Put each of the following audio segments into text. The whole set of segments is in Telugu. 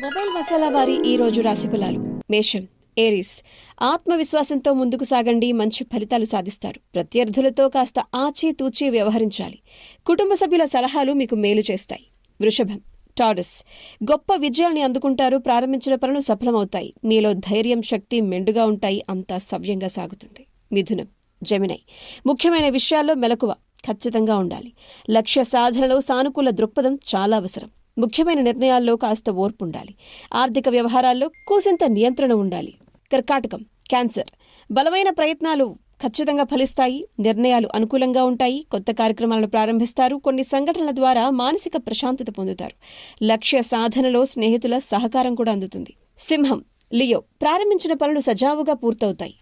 మొబైల్ మసాలా వారి ఈ రోజు రాశి ఫలాలు. మేషం, ఏరిస్. ఆత్మవిశ్వాసంతో ముందుకు సాగండి, మంచి ఫలితాలు సాధిస్తారు. ప్రత్యర్థులతో కాస్త ఆచితూచి వ్యవహరించాలి. కుటుంబ సభ్యుల సలహాలు మీకు మేలు చేస్తాయి. వృషభం, టారస్. గొప్ప విజయాల్ని అందుకుంటారు. ప్రారంభించిన పనులు సఫలమవుతాయి. మీలో ధైర్యం, శక్తి మెండుగా ఉంటాయి. అంతా సవ్యంగా సాగుతుంది. మిథునం, జెమినై. ముఖ్యమైన విషయాల్లో మెలకువ ఖచ్చితంగా ఉండాలి. లక్ష్య సాధనలో సానుకూల దృక్పథం చాలా అవసరం. ముఖ్యమైన నిర్ణయాల్లో కాస్త ఓర్పు ఉండాలి. ఆర్థిక వ్యవహారాల్లో కూసింత నియంత్రణ ఉండాలి. కర్కాటకం, క్యాన్సర్. బలమైన ప్రయత్నాలు ఖచ్చితంగా ఫలిస్తాయి. నిర్ణయాలు అనుకూలంగా ఉంటాయి. కొత్త కార్యక్రమాలను ప్రారంభిస్తారు. కొన్ని సంఘటనల ద్వారా మానసిక ప్రశాంతత పొందుతారు. లక్ష్య సాధనలో స్నేహితుల సహకారం కూడా అందుతుంది. సింహం, లియో. ప్రారంభించిన పనులు సజావుగా పూర్తవుతాయి.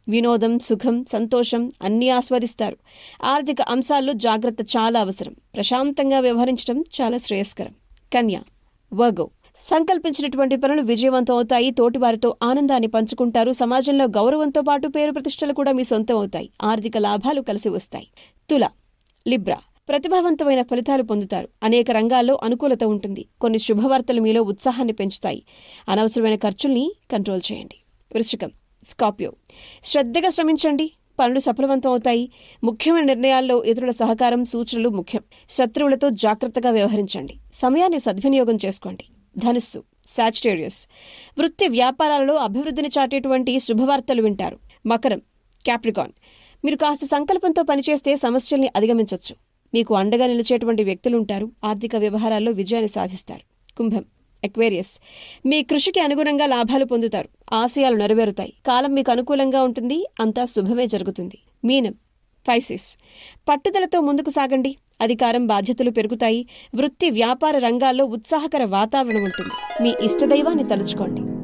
వినోదం, సుఖం, సంతోషం అన్నీ ఆస్వాదిస్తారు. ఆర్థిక అంశాల్లో జాగ్రత్త చాలా అవసరం. ప్రశాంతంగా వ్యవహరించడం చాలా శ్రేయస్కరం. కన్య, వర్గో. సంకల్పించినటువంటి పనులు విజయవంతం అవుతాయి. తోటివారితో ఆనందాన్ని పంచుకుంటారు. సమాజంలో గౌరవంతో పాటు పేరు ప్రతిష్టలు కూడా మీ సొంతం అవుతాయి. ఆర్థిక లాభాలు కలిసి వస్తాయి. తుల, లిబ్రా. ప్రతిభావంతమైన ఫలితాలు పొందుతారు. అనేక రంగాల్లో అనుకూలత ఉంటుంది. కొన్ని శుభవార్తలు మీలో ఉత్సాహాన్ని పెంచుతాయి. అనవసరమైన ఖర్చుల్ని కంట్రోల్ చేయండి. వృశ్చికం, స్కార్పియో. శ్రద్ధగా శ్రమించండి, పనులు సఫలవంతం అవుతాయి. ముఖ్యమైన నిర్ణయాల్లో ఇతరుల సహకారం, సూచనలు ముఖ్యం. శత్రువులతో జాగ్రత్తగా వ్యవహరించండి. సమయాన్ని సద్వినియోగం చేసుకోండి. ధనుస్సు, సాజిటేరియస్. వృత్తి వ్యాపారాలలో అభివృద్ధిని చాటేటువంటి శుభవార్తలు వింటారు. మకరం, క్యాప్రికాన్. మీరు కాస్త సంకల్పంతో పనిచేస్తే సమస్యల్ని అధిగమించవచ్చు. మీకు అండగా నిలిచేటువంటి వ్యక్తులుంటారు. ఆర్థిక వ్యవహారాల్లో విజయాన్ని సాధిస్తారు. కుంభం, ఎక్వేరియస్. మీ కృషికి అనుగుణంగా లాభాలు పొందుతారు. ఆశయాలు నెరవేరుతాయి. కాలం మీకు అనుకూలంగా ఉంటుంది. అంతా శుభమే జరుగుతుంది. మీనం, పైసిస్. పట్టుదలతో ముందుకు సాగండి. అధికారం, బాధ్యతలు పెరుగుతాయి. వృత్తి వ్యాపార రంగాల్లో ఉత్సాహకర వాతావరణం ఉంటుంది. మీ ఇష్టదైవాన్ని తలుచుకోండి.